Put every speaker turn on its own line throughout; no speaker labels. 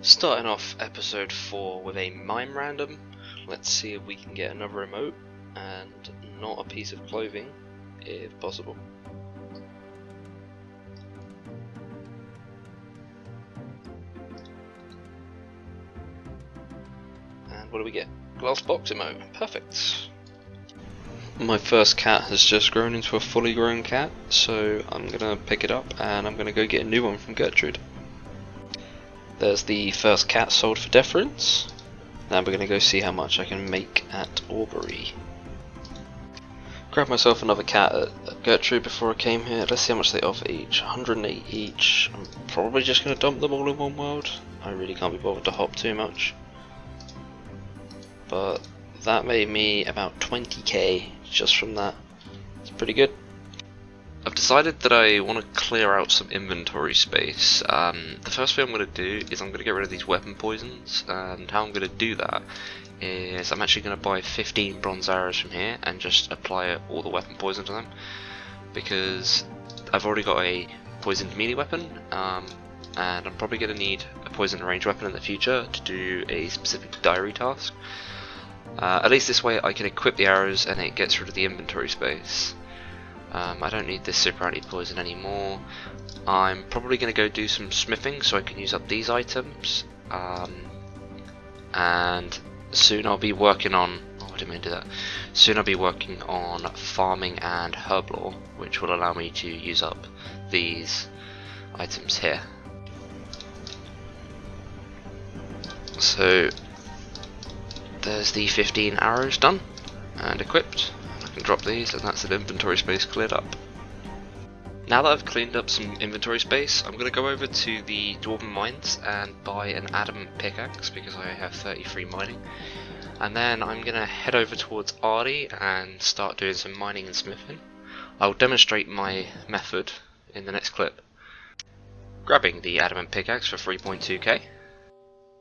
Starting off episode 4 with a mime random. Let's see if we can get another emote and not a piece of clothing, if possible. And what do we get? Glass box emote. Perfect. My first cat has just grown into a fully grown cat, so I'm gonna pick it up and I'm gonna go get a new one from Gertrude. There's the first cat sold for deference. Now we're gonna go see how much I can make at Aubrey. Grab myself another cat at Gertrude before I came here. Let's see how much they offer each. 108 each. I'm probably just gonna dump them all in one world. I really can't be bothered to hop too much. But that made me about 20k just from that. It's pretty good. I've decided that I want to clear out some inventory space. The first thing I'm going to do is I'm going to get rid of these weapon poisons, and how I'm going to do that is I'm actually going to buy 15 bronze arrows from here and just apply all the weapon poison to them, because I've already got a poisoned melee weapon, and I'm probably going to need a poisoned range weapon in the future to do a specific diary task. At least this way I can equip the arrows and it gets rid of the inventory space. I don't need this super anti-poison anymore. I'm probably going to go do some smithing so I can use up these items. And soon I'll be working on... oh, I didn't mean to do that. Soon I'll be working on farming and herb lore, which will allow me to use up these items here. So there's the 15 arrows done and equipped. I can drop these and that's an inventory space cleared up. Now that I've cleaned up some inventory space, I'm going to go over to the Dwarven Mines and buy an adamant pickaxe because I have 33 mining. And then I'm going to head over towards Ardy and start doing some mining and smithing. I'll demonstrate my method in the next clip. Grabbing the adamant pickaxe for 3.2k.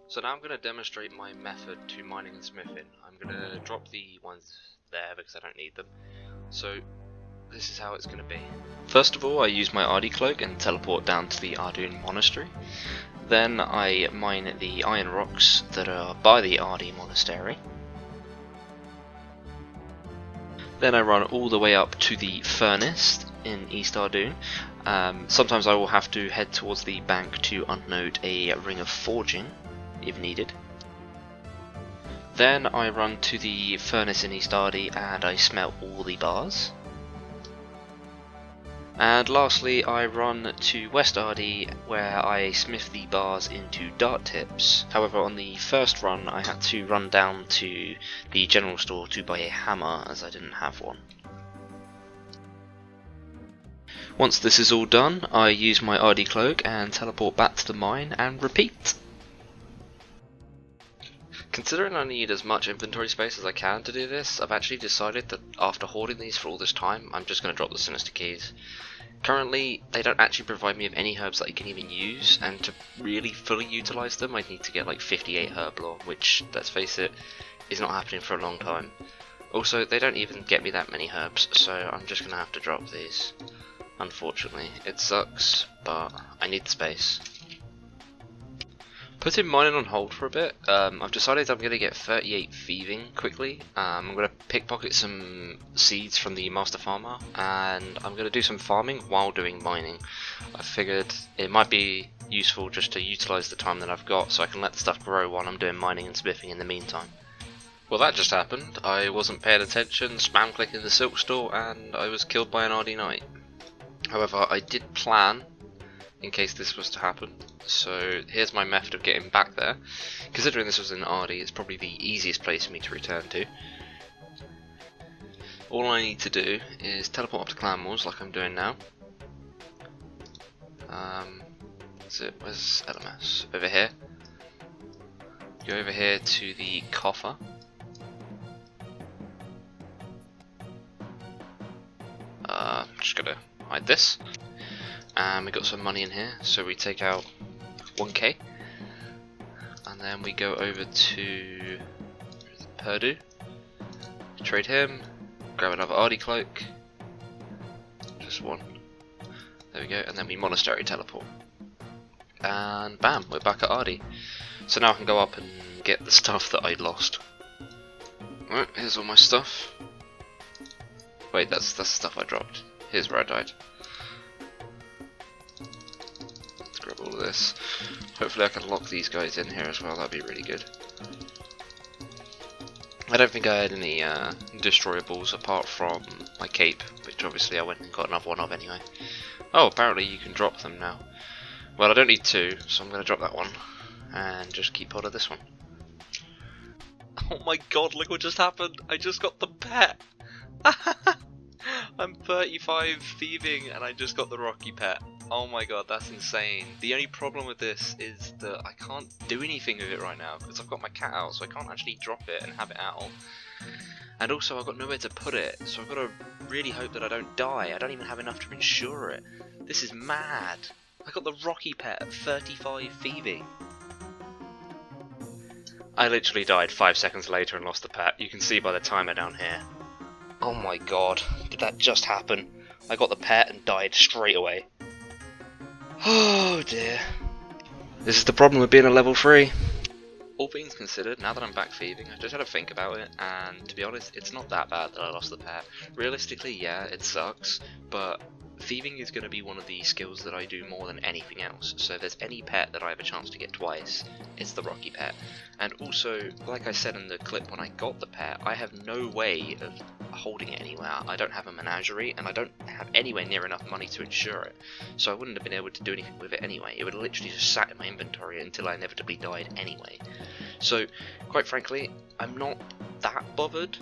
So now I'm going to demonstrate my method to mining and smithing. I'm going to drop the ones there because I don't need them. So this is how it's going to be. First of all, I use my Ardy cloak and teleport down to the Ardoon Monastery. Then I mine the iron rocks that are by the Ardy Monastery. Then I run all the way up to the furnace in East Ardoon. Sometimes I will have to head towards the bank to unload a ring of forging if needed. Then I run to the furnace in East Ardy and I smelt all the bars. And lastly I run to West Ardy where I smith the bars into dart tips. However, on the first run I had to run down to the general store to buy a hammer as I didn't have one. Once this is all done, I use my Ardy cloak and teleport back to the mine and repeat. Considering I need as much inventory space as I can to do this, I've actually decided that after hoarding these for all this time, I'm just going to drop the Sinister Keys. Currently, they don't actually provide me with any herbs that I can even use, and to really fully utilise them, I need to get like 58 herb lore, which, let's face it, is not happening for a long time. Also, they don't even get me that many herbs, so I'm just going to have to drop these. Unfortunately, it sucks, but I need the space. Putting mining on hold for a bit, I've decided I'm going to get 38 thieving quickly. I'm going to pickpocket some seeds from the master farmer and I'm going to do some farming while doing mining. I figured it might be useful just to utilise the time that I've got so I can let the stuff grow while I'm doing mining and smithing in the meantime. Well, that just happened. I wasn't paying attention, spam clicking the silk store, and I was killed by an Ardy Knight. However, I did plan in case this was to happen. So here's my method of getting back there. Considering this was in Ardy, it's probably the easiest place for me to return to. All I need to do is teleport up to Clan Walls like I'm doing now. That's it, where's LMS? Over here. Go over here to the coffer. I'm just gonna hide this. And we got some money in here, so we take out 1k, and then we go over to Purdue, trade him, grab another Ardy cloak, just one, there we go, and then we monastery teleport, and bam, we're back at Ardy. So now I can go up and get the stuff that I lost. Right, here's all my stuff. Wait, that's the stuff I dropped. Here's where I died. Let's grab all of this. Hopefully I can lock these guys in here as well, that'd be really good. I don't think I had any destroyables apart from my cape, which obviously I went and got another one of anyway. Oh, apparently you can drop them now. Well, I don't need two, so I'm going to drop that one and just keep hold of this one. Oh my god, look what just happened! I just got the pet! I'm 35 thieving and I just got the Rocky pet. Oh my god, that's insane. The only problem with this is that I can't do anything with it right now because I've got my cat out, so I can't actually drop it and have it out. And also I've got nowhere to put it, so I've got to really hope that I don't die. I don't even have enough to insure it. This is mad. I got the Rocky pet at 35 thieving. I literally died 5 seconds later and lost the pet. You can see by the timer down here. Oh my god, did that just happen? I got the pet and died straight away. Oh dear. This is the problem with being a level 3. All things considered, now that I'm back thieving, I just had to think about it, and to be honest, it's not that bad that I lost the pet. Realistically, yeah, it sucks, but thieving is going to be one of the skills that I do more than anything else, so if there's any pet that I have a chance to get twice, it's the Rocky pet. And also, like I said in the clip when I got the pet, I have no way of holding it anywhere. I don't have a menagerie, and I don't have anywhere near enough money to insure it, so I wouldn't have been able to do anything with it anyway. It would have literally just sat in my inventory until I inevitably died anyway. So, quite frankly, I'm not that bothered.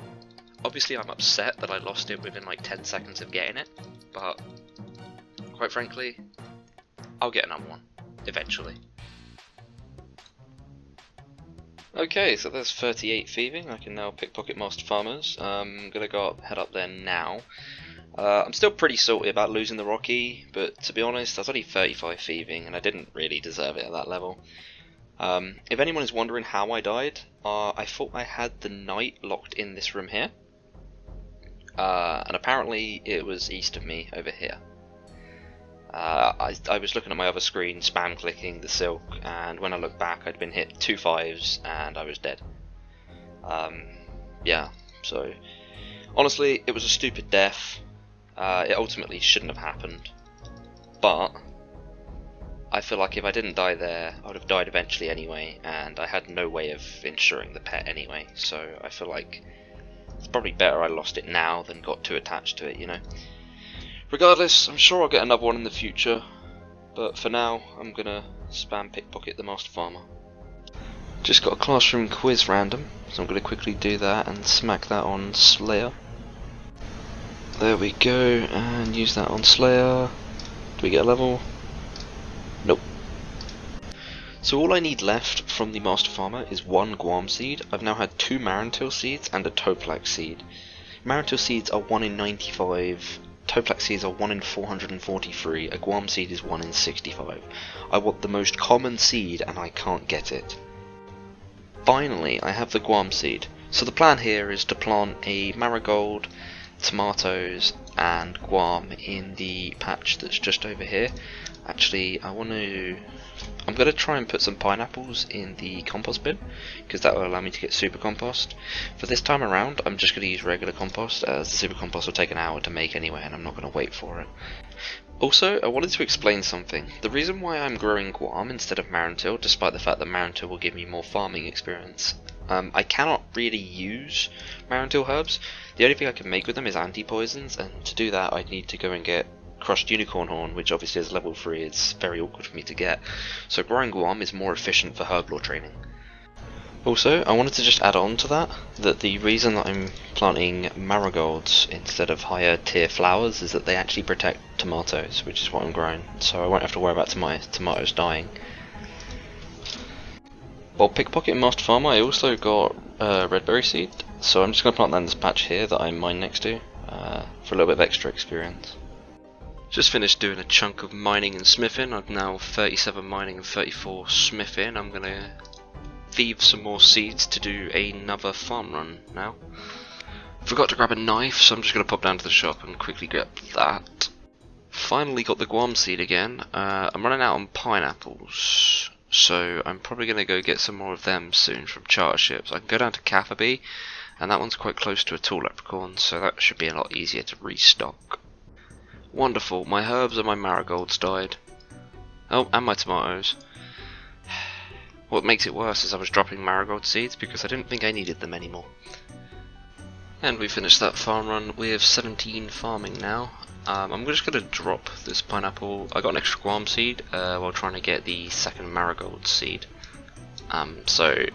Obviously I'm upset that I lost it within like 10 seconds of getting it, but quite frankly, I'll get another one, eventually. Okay, so there's 38 thieving. I can now pickpocket Master Farmers. I'm gonna head up there now. I'm still pretty salty about losing the Rocky, but to be honest, I was only 35 thieving and I didn't really deserve it at that level. If anyone is wondering how I died, I thought I had the knight locked in this room here, and apparently it was east of me over here. I was looking at my other screen, spam clicking the silk, and when I looked back I'd been hit 2 5s and I was dead. Yeah, so honestly it was a stupid death. It ultimately shouldn't have happened, but I feel like if I didn't die there, I would have died eventually anyway, and I had no way of insuring the pet anyway, so I feel like it's probably better I lost it now than got too attached to it, you know. Regardless, I'm sure I'll get another one in the future, but for now, I'm gonna spam pickpocket the Master Farmer. Just got a classroom quiz random, so I'm gonna quickly do that and smack that on Slayer. There we go, and use that on Slayer. Do we get a level? Nope. So all I need left from the Master Farmer is 1 Guam Seed. I've now had 2 Marantil Seeds and a Toplax Seed. Marantil Seeds are 1 in 95, Toplax Seeds are 1 in 443, a Guam Seed is 1 in 65. I want the most common seed and I can't get it. Finally, I have the Guam Seed. So the plan here is to plant a marigold, tomatoes and Guam in the patch that's just over here. Actually, I'm going to try and put some pineapples in the compost bin, because that will allow me to get super compost. For this time around, I'm just going to use regular compost, as the super compost will take an hour to make anyway, and I'm not going to wait for it. Also, I wanted to explain something. The reason why I'm growing Guam instead of Marantil, despite the fact that Marantil will give me more farming experience, I cannot really use Marantil herbs. The only thing I can make with them is anti-poisons, and to do that I'd need to go and get crushed unicorn horn, which obviously is level 3, it's very awkward for me to get. So growing Guam is more efficient for herb lore training. Also, I wanted to just add on to that the reason that I'm planting marigolds instead of higher tier flowers is that they actually protect tomatoes, which is what I'm growing, so I won't have to worry about my tomatoes dying. While pickpocketing Master Farmer, I also got redberry seed, so I'm just going to plant that in this patch here that I mine next to, for a little bit of extra experience. Just finished doing a chunk of mining and smithing. I'm now 37 mining and 34 smithing. I'm going to thieve some more seeds to do another farm run now. Forgot to grab a knife, so I'm just going to pop down to the shop and quickly grab that. Finally got the Guam Seed again. I'm running out on pineapples. so I'm probably going to go get some more of them soon from charter ships. I can go down to Catherby, and that one's quite close to a tall leprechaun, so that should be a lot easier to restock. Wonderful, my herbs and my marigolds died. Oh, and my tomatoes. What makes it worse is I was dropping marigold seeds because I didn't think I needed them anymore. And we finished that farm run with 17 farming now. I'm just going to drop this pineapple. I got an extra Guam Seed while trying to get the second marigold seed. So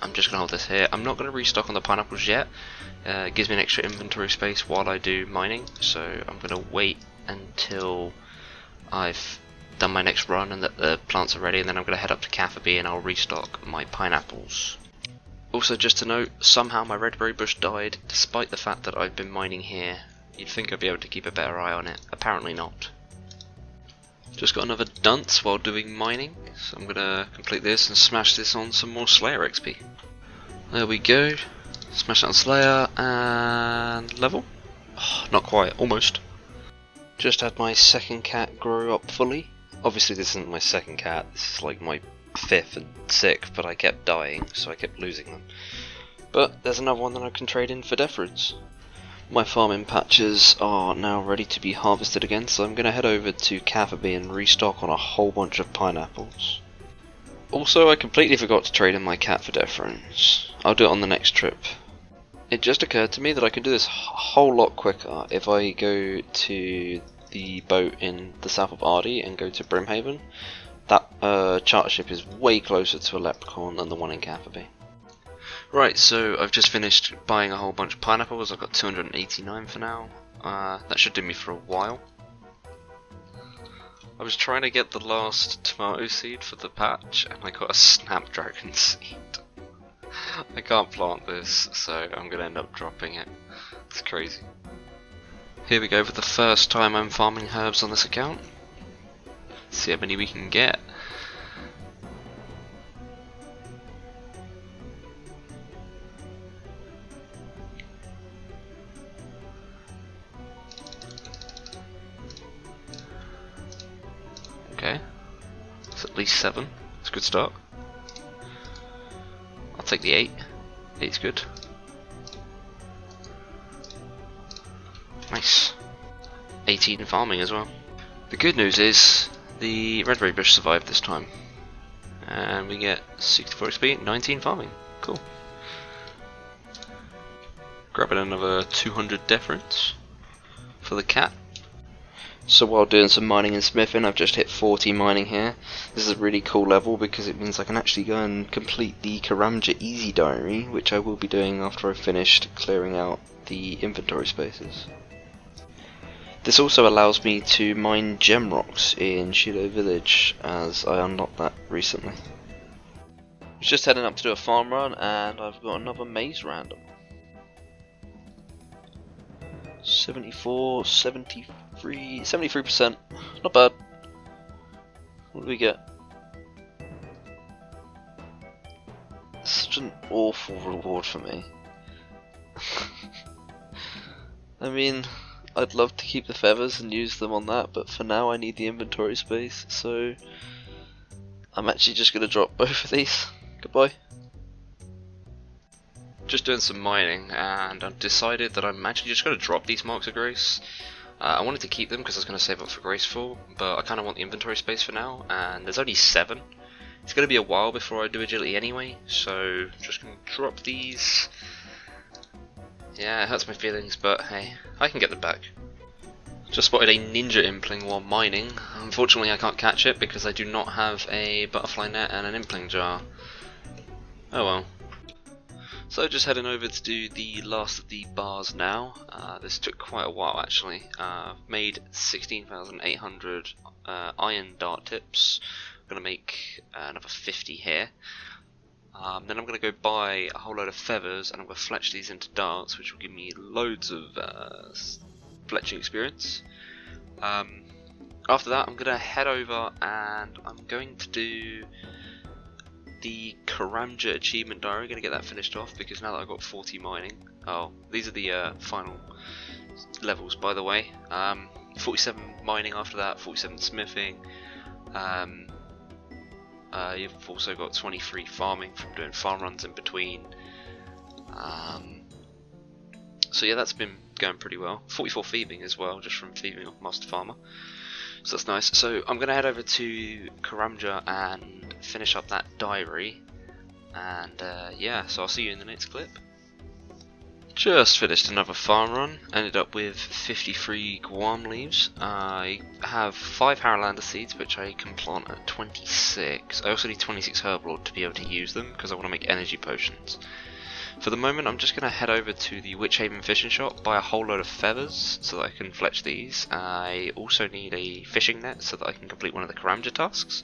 I'm just going to hold this here. I'm not going to restock on the pineapples yet. It gives me an extra inventory space while I do mining, so I'm going to wait until I've done my next run and that the plants are ready, and then I'm going to head up to Catherby and I'll restock my pineapples. Also, just to note, somehow my redberry bush died despite the fact that I've been mining here. You'd think I'd be able to keep a better eye on it, apparently not. Just got another dunce while doing mining, so I'm going to complete this and smash this on some more Slayer XP. There we go, smash that on Slayer and level. Oh, not quite, almost. Just had my second cat grow up fully. Obviously this isn't my second cat, this is like my 5th and 6th, but I kept dying, so I kept losing them. But there's another one that I can trade in for deference. My farming patches are now ready to be harvested again, so I'm going to head over to Catherby and restock on a whole bunch of pineapples. Also, I completely forgot to trade in my cat for deference. I'll do it on the next trip. It just occurred to me that I can do this a whole lot quicker if I go to the boat in the south of Ardy and go to Brimhaven. That charter ship is way closer to a leprechaun than the one in Catherby. Right, so I've just finished buying a whole bunch of pineapples. I've got 289 for now. That should do me for a while. I was trying to get the last tomato seed for the patch and I got a snapdragon seed. I can't plant this, so I'm going to end up dropping it. It's crazy. Here we go for the first time I'm farming herbs on this account. Let's see how many we can get. Okay, it's at least 7. It's a good start. I'll take the 8. 8's good. Nice. 18 farming as well. The good news is the redberry bush survived this time. And we get 64 XP, 19 farming. Cool. Grabbing another 200 deference for the cat. So while doing some mining and smithing, I've just hit 40 mining here. This is a really cool level because it means I can actually go and complete the Karamja Easy Diary, which I will be doing after I've finished clearing out the inventory spaces. This also allows me to mine gem rocks in Shiloh Village, as I unlocked that recently. I was just heading up to do a farm run and I've got another maze random. 74, 73, 73%, not bad. What do we get? Such an awful reward for me. I mean, I'd love to keep the feathers and use them on that, but for now I need the inventory space, so I'm actually just going to drop both of these. Goodbye. Just doing some mining and I've decided that I'm actually just going to drop these marks of grace. I wanted to keep them because I was going to save up for graceful, but I kind of want the inventory space for now, and there's only 7. It's going to be a while before I do agility anyway, so just going to drop these. Yeah, it hurts my feelings, but hey, I can get them back. Just spotted a ninja impling while mining. Unfortunately I can't catch it because I do not have a butterfly net and an impling jar. Oh well. So just heading over to do the last of the bars now. This took quite a while actually. Made 16,800 iron dart tips. I'm going to make another 50 here. Then I'm going to go buy a whole load of feathers and I'm going to fletch these into darts, which will give me loads of fletching experience. After that I'm going to head over and I'm going to do the Karamja achievement diary. I'm going to get that finished off because now that I've got 40 mining. Oh, these are the final levels by the way. 47 mining after that, 47 smithing. You've also got 23 farming from doing farm runs in between. So yeah, that's been going pretty well. 44 thieving as well, just from thieving off Master Farmer. So that's nice. So I'm going to head over to Karamja and finish up that diary. And yeah, so I'll see you in the next clip. Just finished another farm run, ended up with 53 Guam leaves. I have 5 Haralander seeds which I can plant at 26. I also need 26 Herblord to be able to use them because I want to make energy potions. For the moment I'm just going to head over to the Witch Haven fishing shop, buy a whole load of feathers so that I can fletch these. I also need a fishing net so that I can complete one of the Karamja tasks.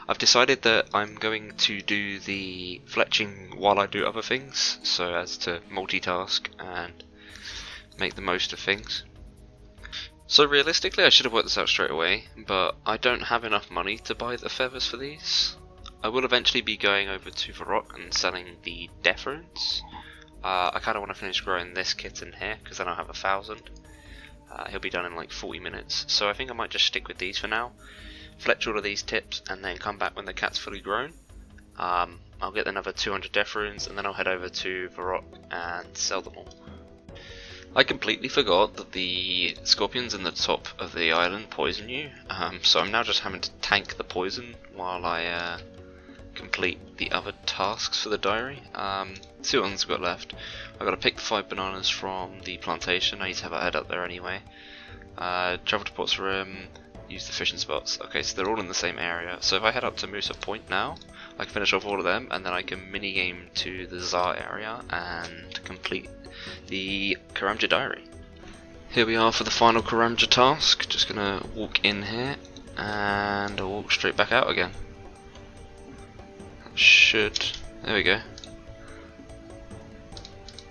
I've decided that I'm going to do the fletching while I do other things, so as to multitask and make the most of things. So realistically I should have worked this out straight away, but I don't have enough money to buy the feathers for these. I will eventually be going over to Varrock and selling the death runes. I kind of want to finish growing this kitten here, because then I'll have 1,000. He'll be done in like 40 minutes, so I think I might just stick with these for now. Fletch all of these tips and then come back when the cat's fully grown. I'll get another 200 death runes and then I'll head over to Varrock and sell them all. I completely forgot that the scorpions in the top of the island poison you, so I'm now just having to tank the poison while I complete the other tasks for the diary. See what ones I've got left. I've got to pick the 5 bananas from the plantation. I need to have a head up there anyway. Travel to Port's Rim. Use the fishing spots. Okay, so they're all in the same area. So if I head up to Moosa Point now, I can finish off all of them, and then I can minigame to the Tsar area and complete the Karamja diary. Here we are for the final Karamja task. Just gonna walk in here, and I'll walk straight back out again. There we go.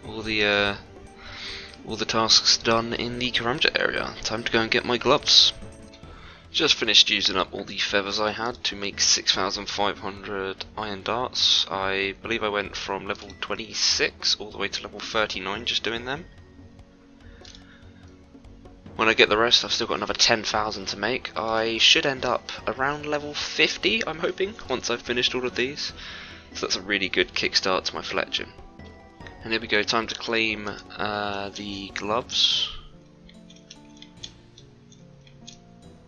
All the tasks done in the Karamja area. Time to go and get my gloves. Just finished using up all the feathers I had to make 6,500 iron darts. I believe I went from level 26 all the way to level 39 just doing them. When I get the rest, I've still got another 10,000 to make. I should end up around level 50, I'm hoping, once I've finished all of these. So that's a really good kickstart to my fletching. And here we go, time to claim the gloves.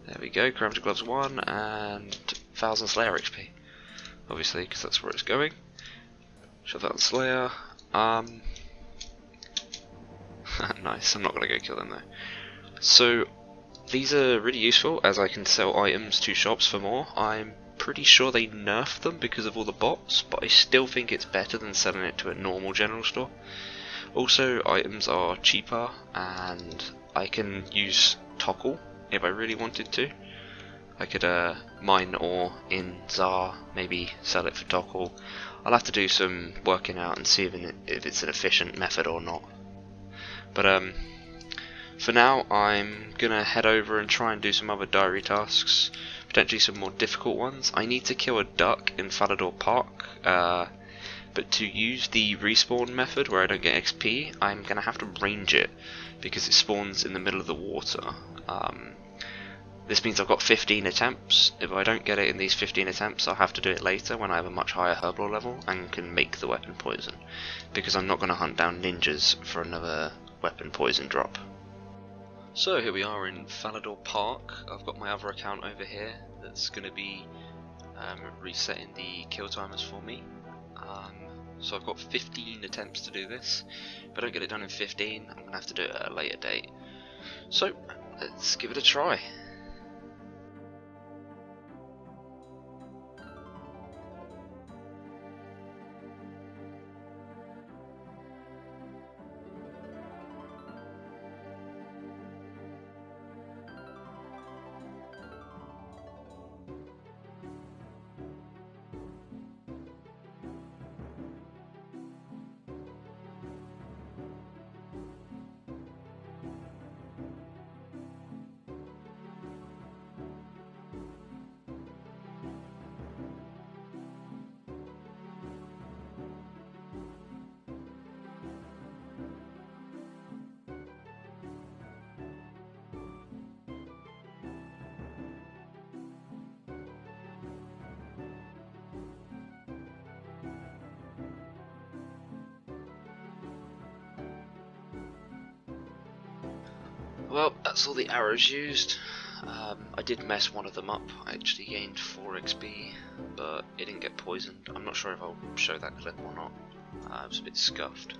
There we go, Karamja Gloves 1 and 1000 Slayer XP. Obviously, because that's where it's going. Shove that on Slayer. Nice, I'm not going to go kill them though. So, these are really useful as I can sell items to shops for more. I'm pretty sure they nerfed them because of all the bots, but I still think it's better than selling it to a normal general store. Also, items are cheaper and I can use Toggle if I really wanted to. I could mine ore in Tsar, maybe sell it for Toggle. I'll have to do some working out and see if it's an efficient method or not. But for now I'm gonna head over and try and do some other diary tasks, potentially some more difficult ones. I need to kill a duck in Falador Park, but to use the respawn method where I don't get XP, I'm gonna have to range it because it spawns in the middle of the water. This means I've got 15 attempts. If I don't get it in these 15 attempts, I'll have to do it later when I have a much higher herblore level and can make the weapon poison, because I'm not going to hunt down ninjas for another weapon poison drop. So here we are in Falador Park. I've got my other account over here that's going to be resetting the kill timers for me. So I've got 15 attempts to do this. If I don't get it done in 15, I'm going to have to do it at a later date. So let's give it a try. Well, that's all the arrows used. I did mess one of them up. I actually gained 4 XP, but it didn't get poisoned. I'm not sure if I'll show that clip or not. It was a bit scuffed.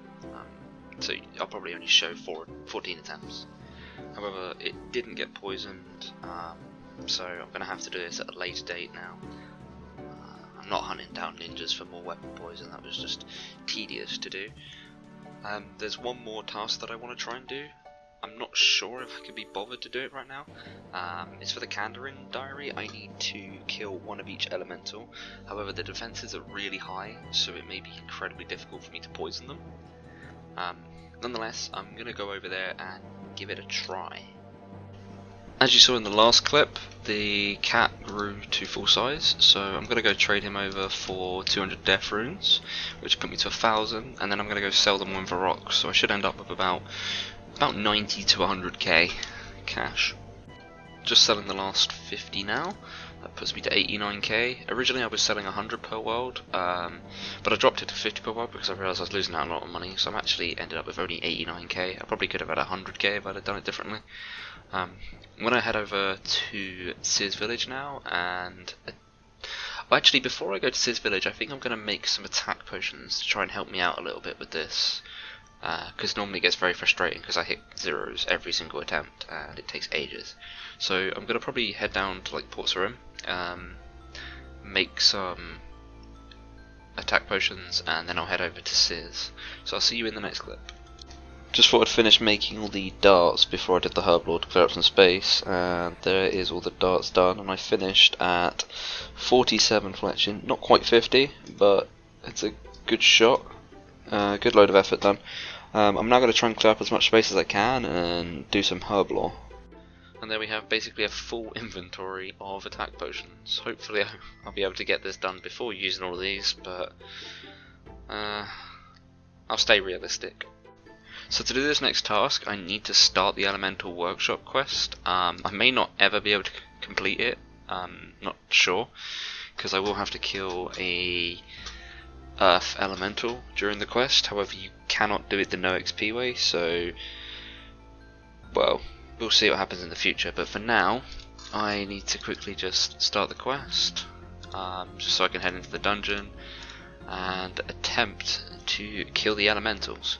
So I'll probably only show 14 attempts. However, it didn't get poisoned, so I'm going to have to do this at a later date now. I'm not hunting down ninjas for more weapon poison, that was just tedious to do. There's one more task that I want to try and do. I'm not sure if I can be bothered to do it right now. It's for the Kandarin diary. I need to kill one of each elemental. However, the defenses are really high, so it may be incredibly difficult for me to poison them. Nonetheless, I'm going to go over there and give it a try. As you saw in the last clip, the cat grew to full size, so I'm going to go trade him over for 200 death runes, which put me to 1,000, and then I'm going to go sell them on Varrock, so I should end up with about 90 to 100k cash. Just selling the last 50 now, that puts me to 89k. Originally I was selling 100 per world, but I dropped it to 50 per world because I realised I was losing out a lot of money, so I'm actually ended up with only 89k. I probably could have had 100k if I'd have done it differently. I'm going to head over to Sis Village now, and actually before I go to Sis Village I think I'm going to make some attack potions to try and help me out a little bit with this. Because normally it gets very frustrating because I hit zeros every single attempt and it takes ages. So I'm going to probably head down to like Port Sarim, make some attack potions, and then I'll head over to Sis. So I'll see you in the next clip. Just thought I'd finish making all the darts before I did the Herblore to clear up some space, and there is all the darts done, and I finished at 47 fletching, not quite 50, but it's a good shot. Good load of effort done. I'm now going to try and clear up as much space as I can and do some Herblore. And there we have basically a full inventory of attack potions. Hopefully I'll be able to get this done before using all of these, but I'll stay realistic. So to do this next task I need to start the Elemental Workshop quest. I may not ever be able to complete it, not sure, because I will have to kill a Earth Elemental during the quest. However, you cannot do it the no XP way, so well, we'll see what happens in the future, but for now I need to quickly just start the quest, just so I can head into the dungeon and attempt to kill the elementals.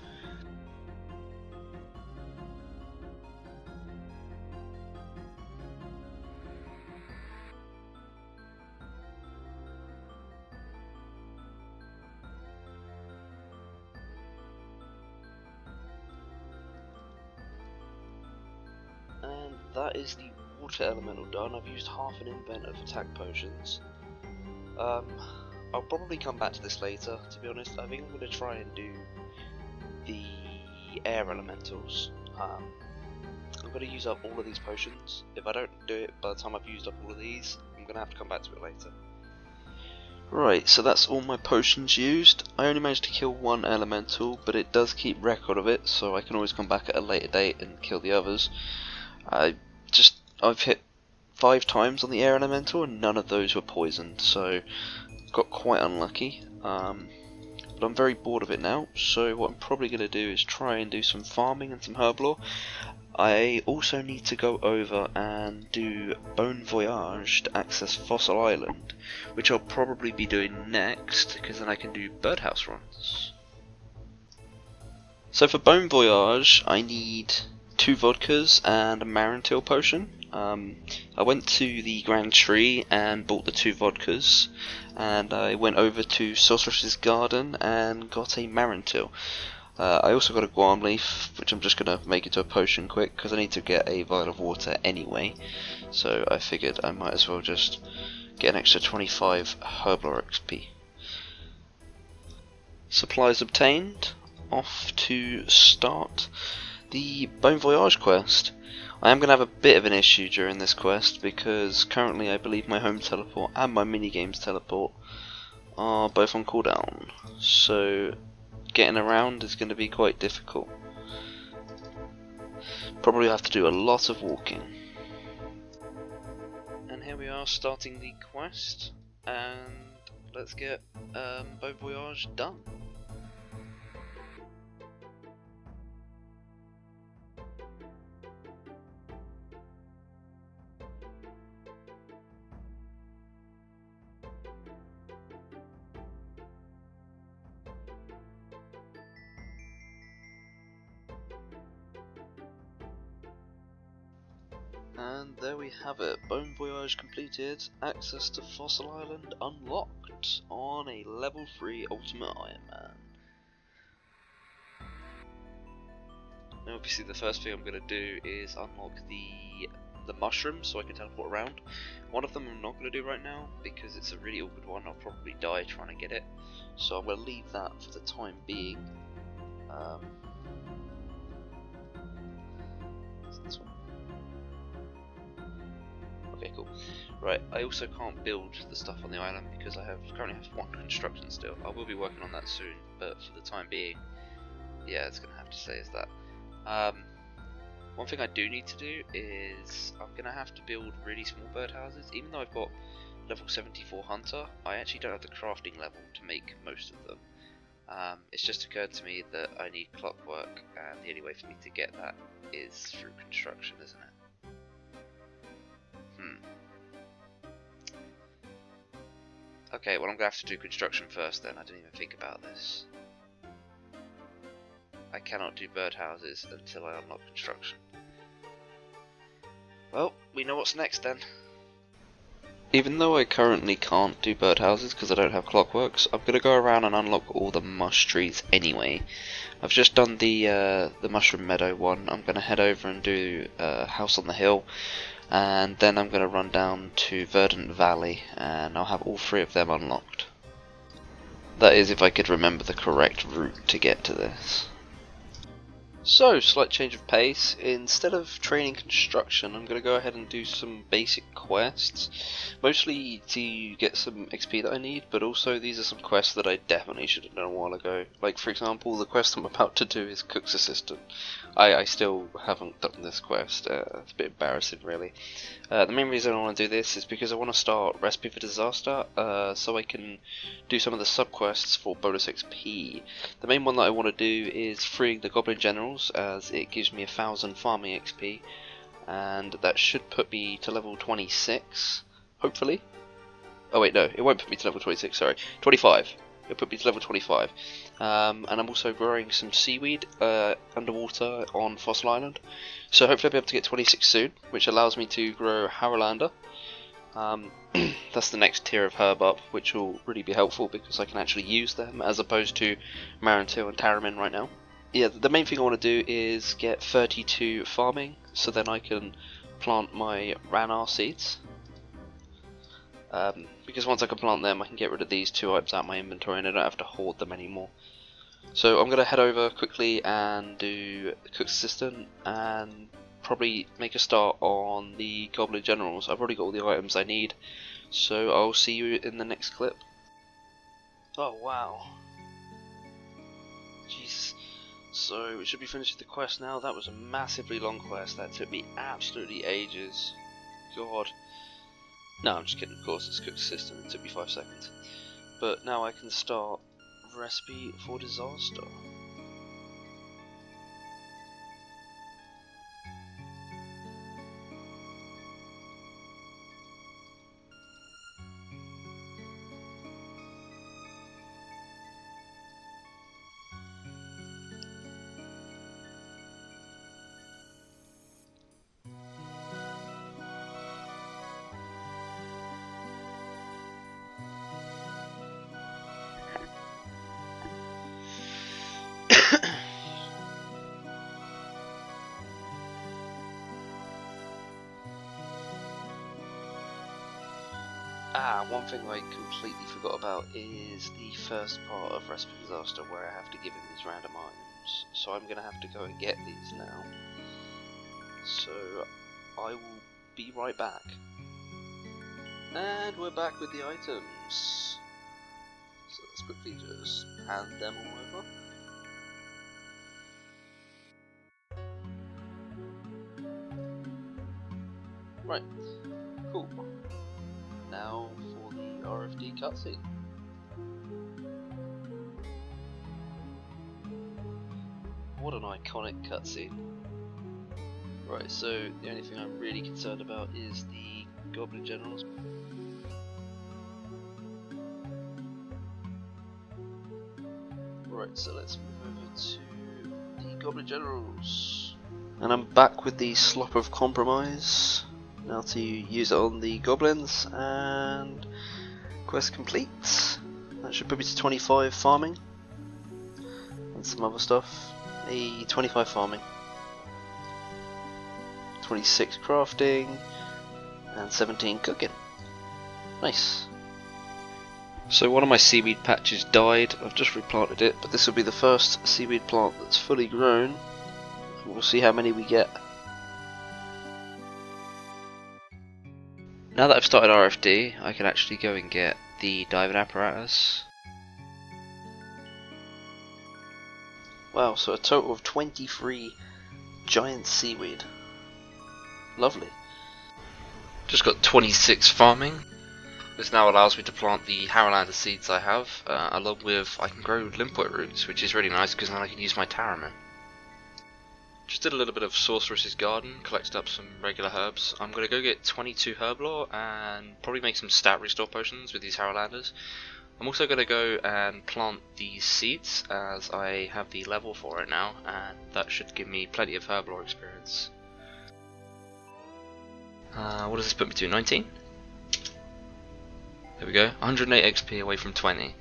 And that is the water elemental done. I've used half an invent of attack potions. I'll probably come back to this later, to be honest. I think I'm going to try and do the air elementals. I'm going to use up all of these potions. If I don't do it by the time I've used up all of these, I'm going to have to come back to it later. Right, so that's all my potions used. I only managed to kill one elemental, but it does keep record of it, so I can always come back at a later date and kill the others. I've hit 5 times on the air elemental and none of those were poisoned, so got quite unlucky. But I'm very bored of it now, so what I'm probably going to do is try and do some farming and some herblore. I also need to go over and do Bon Voyage to access Fossil Island, which I'll probably be doing next, because then I can do birdhouse runs. So for Bon Voyage I need 2 vodkas and a Marantil potion. I went to the Grand Tree and bought the 2 vodkas, and I went over to Sorceress's Garden and got a Marantil. I also got a Guam leaf, which I'm just going to make into a potion quick, because I need to get a vial of water anyway, so I figured I might as well just get an extra 25 Herblore XP. Supplies obtained, off to start the Bon Voyage quest. I am going to have a bit of an issue during this quest, because currently I believe my home teleport and my minigames teleport are both on cooldown, so getting around is going to be quite difficult. Probably have to do a lot of walking. And here we are starting the quest, and let's get Bon Voyage done.
And there we have it, Bone Voyage completed, access to Fossil Island unlocked on a level 3 Ultimate Iron Man. Now obviously the first thing I'm going to do is unlock the mushrooms so I can teleport around. One of them I'm not going to do right now because it's a really awkward one, I'll probably die trying to get it. So I'm going to leave that for the time being. Is this one? Okay, cool. Right, I also can't build the stuff on the island because I currently have 1 construction still. I will be working on that soon, but for the time being, yeah, it's going to have to stay as that. One thing I do need to do is I'm going to have to build really small birdhouses. Even though I've got level 74 hunter, I actually don't have the crafting level to make most of them. It's just occurred to me that I need clockwork, and the only way for me to get that is through construction, isn't it? Okay, well I'm going to have to do construction first then, I didn't even think about this. I cannot do birdhouses until I unlock construction. Well, we know what's next then. Even though I currently can't do birdhouses because I don't have clockworks, I'm going to go around and unlock all the mush trees anyway. I've just done the mushroom meadow one. I'm going to head over and do House on the Hill, and then I'm going to run down to Verdant Valley and I'll have all 3 of them unlocked. That is if I could remember the correct route to get to this. So, slight change of pace. Instead of training construction, I'm going to go ahead and do some basic quests. Mostly to get some XP that I need, but also these are some quests that I definitely should have done a while ago. Like, for example, the quest I'm about to do is Cook's Assistant. I still haven't done this quest. It's a bit embarrassing, really. The main reason I want to do this is because I want to start Recipe for Disaster, so I can do some of the subquests for bonus XP. The main one that I want to do is freeing the Goblin Generals, as it gives me 1000 farming XP, and that should put me to level 26, hopefully. Oh wait, no, it won't put me to level 26, sorry, 25. It'll put me to level 25. And I'm also growing some seaweed underwater on Fossil Island, so hopefully I'll be able to get 26 soon, which allows me to grow Harolander. That's the next tier of herb up, which will really be helpful because I can actually use them as opposed to Marantil and Taramin right now. Yeah, the main thing I want to do is get 32 farming, so then I can plant my Rfd seeds. Because once I can plant them, I can get rid of these 2 items out of my inventory and I don't have to hoard them anymore. So I'm going to head over quickly and do Cook's Assistant and probably make a start on the Goblin Generals. I've already got all the items I need, so I'll see you in the next clip. Oh wow. Jeez. So we should be finished with the quest now. That was a massively long quest. That took me absolutely ages. God. No, I'm just kidding, of course, it's Cook's Assistant, it took me 5 seconds. But now I can start Recipe for Disaster. One thing I completely forgot about is the first part of Recipe for Disaster where I have to give him these random items. So I'm going to have to go and get these now. So I will be right back. And we're back with the items. So let's quickly just hand them all over. Right, cool. Now for the Rfd Cutscene. What an iconic cutscene. Right, so the only thing I'm really concerned about is the Goblin Generals. Right, so let's move over to the Goblin Generals. And I'm back with the Slop of Compromise. Now to use it on the goblins, and quest complete. That should put me to 25 farming and some other stuff. 25 farming, 26 crafting, and 17 cooking. Nice. So one of my seaweed patches died. I've just replanted it, but this will be the first seaweed plant that's fully grown. We'll see how many we get. Now that I've started RFD, I can actually go and get the diving apparatus. Wow, so a total of 23 giant seaweed. Lovely.
Just got 26 farming. This now allows me to plant the Harrowlander seeds I have, along with I can grow limpet roots, which is really nice because then I can use my Taramin. Just did a little bit of Sorceress's Garden, collected up some regular herbs. I'm going to go get 22 herb lore and probably make some stat restore potions with these Harrowlanders. I'm also going to go and plant these seeds as I have the level for it now, and that should give me plenty of herb lore experience. What does this put me to? 19? There we go, 108 XP away from 20.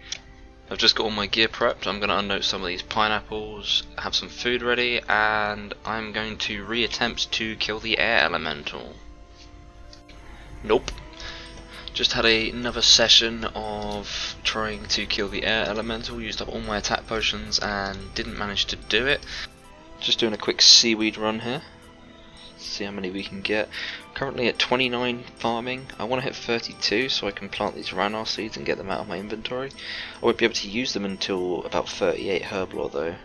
I've just got all my gear prepped. I'm going to unnote some of these pineapples, have some food ready, and I'm going to re-attempt to kill the air elemental. Nope. Just had another session of trying to kill the air elemental, used up all my attack potions and didn't manage to do it. Just doing a quick seaweed run here. See how many we can get. Currently at 29 farming. I want to hit 32 so I can plant these Ranar seeds and get them out of my inventory. I won't be able to use them until about 38 herb lore though.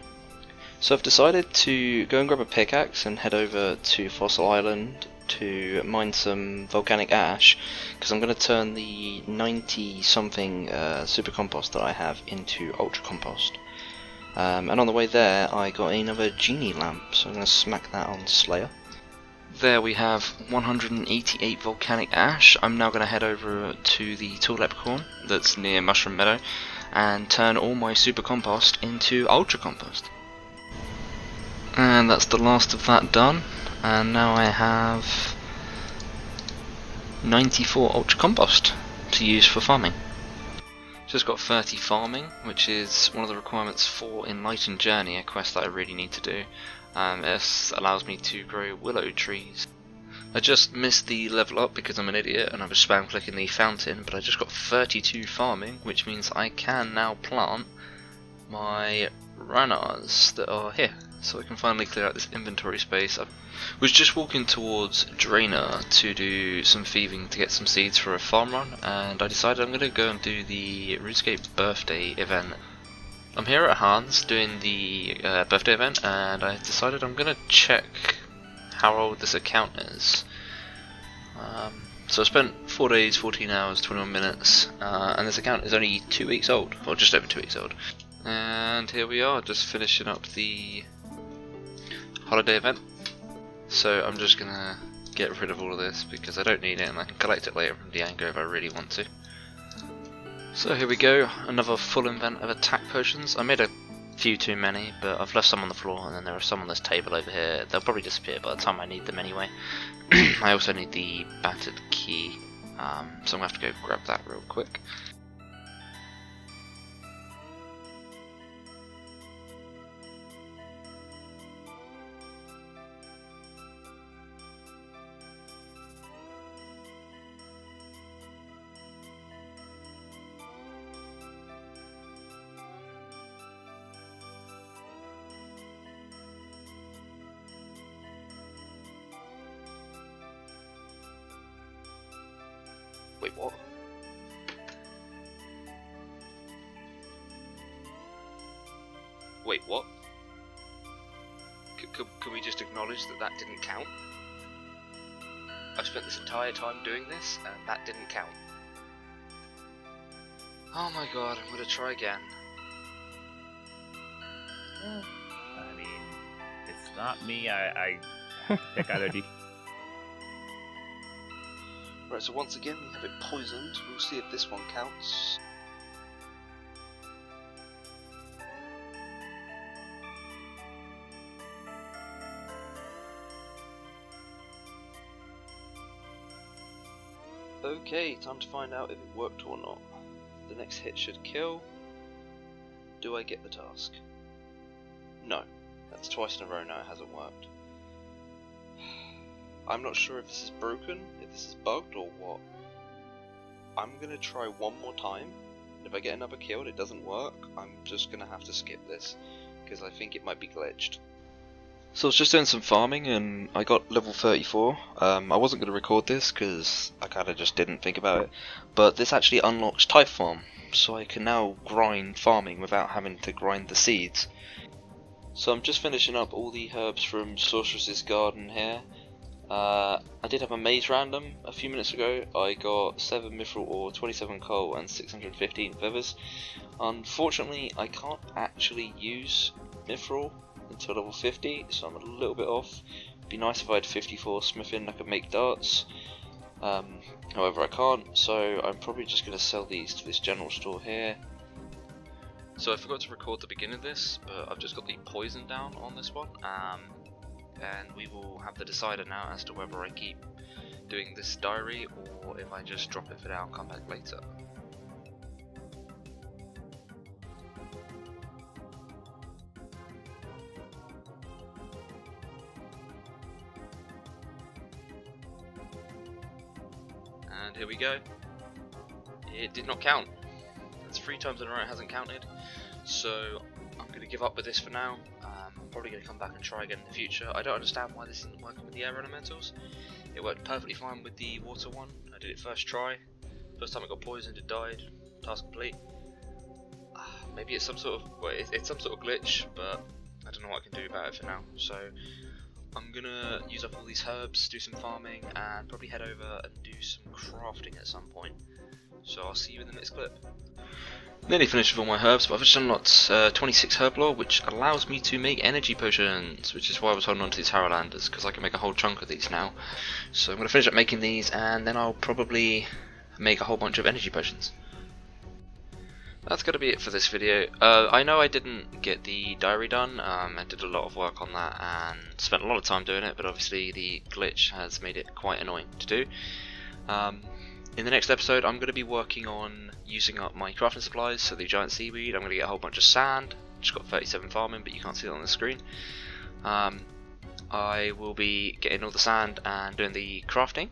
So I've decided to go and grab a pickaxe and head over to Fossil Island to mine some volcanic ash, because I'm going to turn the 90 something super compost that I have into ultra compost. And on the way there I got another genie lamp, so I'm going to smack that on Slayer. There we have 188 volcanic ash. I'm now going to head over to the Tall Leprechaun that's near Mushroom Meadow and turn all my super compost into ultra compost. And that's the last of that done, and now I have 94 ultra compost to use for farming. Just got 30 farming, which is one of the requirements for Enlightened Journey, a quest that I really need to do. This allows me to grow willow trees. I just missed the level up because I'm an idiot and I was spam clicking the fountain, but I just got 32 farming, which means I can now plant my Ranars that are here. So I can finally clear out this inventory space. I was just walking towards Draenor to do some thieving to get some seeds for a farm run, and I decided I'm going to go and do the Runescape birthday event. I'm here at Hans doing the birthday event, and I decided I'm going to check how old this account is. So I spent 4 days, 14 hours, 21 minutes, and this account is only 2 weeks old, or just over 2 weeks old. And here we are, just finishing up the holiday event. So I'm just gonna get rid of all of this because I don't need it and I can collect it later from Diango if I really want to. So here we go, another full event of attack potions. I made a few too many, but I've left some on the floor and then there are some on this table over here. They'll probably disappear by the time I need them anyway. I also need the battered key, so I'm gonna have to go grab that real quick. Wait, what? Wait, what? Can we just acknowledge that that didn't count? I've spent this entire time doing this, and that didn't count. Oh my god, I'm gonna try again.
I mean, it's not me, I pick either D.
Right, so once again we have it poisoned. We'll see if this one counts. Okay, time to find out if it worked or not. The next hit should kill. Do I get the task? No. That's twice in a row now it hasn't worked. I'm not sure if this is broken, if this is bugged or what. I'm gonna try one more time. If I get another kill and it doesn't work, I'm just gonna have to skip this, because I think it might be glitched. So I was just doing some farming and I got level 34. I wasn't going to record this because I kind of just didn't think about it, but this actually unlocks Type Farm, so I can now grind farming without having to grind the seeds. So I'm just finishing up all the herbs from Sorceress's Garden here. I did have a maze random a few minutes ago. I got 7 mithril ore, 27 coal and 615 feathers. Unfortunately I can't actually use mithril until level 50, so I'm a little bit off. It'd be nice if I had 54 smithing, I could make darts. However I can't, so I'm probably just going to sell these to this general store here. So I forgot to record the beginning of this, but I've just got the poison down on this one, and we will have the decider now as to whether I keep doing this diary or if I just drop it for now and come back later. And here we go. It did not count. It's 3 times in a row it hasn't counted. So I'm going to give up with this for now. I'm probably going to come back and try again in the future. I don't understand why this isn't working with the air elementals. It worked perfectly fine with the water one. I did it first try. First time it got poisoned, it died. Task complete. Maybe it's some sort of it's some sort of glitch, but I don't know what I can do about it for now. So I'm gonna use up all these herbs, do some farming, and probably head over and do some crafting at some point. So I'll see you in the next clip. Nearly finished with all my herbs, but I've just unlocked 26 herb lore, which allows me to make energy potions, which is why I was holding on to these Harrowlanders, because I can make a whole chunk of these now. So I'm going to finish up making these, and then I'll probably make a whole bunch of energy potions. That's going to be it for this video. I know I didn't get the diary done. I did a lot of work on that and spent a lot of time doing it, but obviously the glitch has made it quite annoying to do. In the next episode I'm going to be working on using up my crafting supplies, so the giant seaweed. I'm going to get a whole bunch of sand. Just got 37 farming, but you can't see it on the screen. I will be getting all the sand and doing the crafting.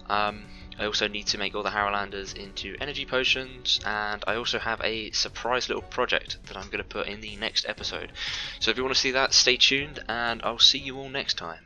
I also need to make all the Harrowlanders into energy potions, and I also have a surprise little project that I'm going to put in the next episode. So if you want to see that, stay tuned, and I'll see you all next time.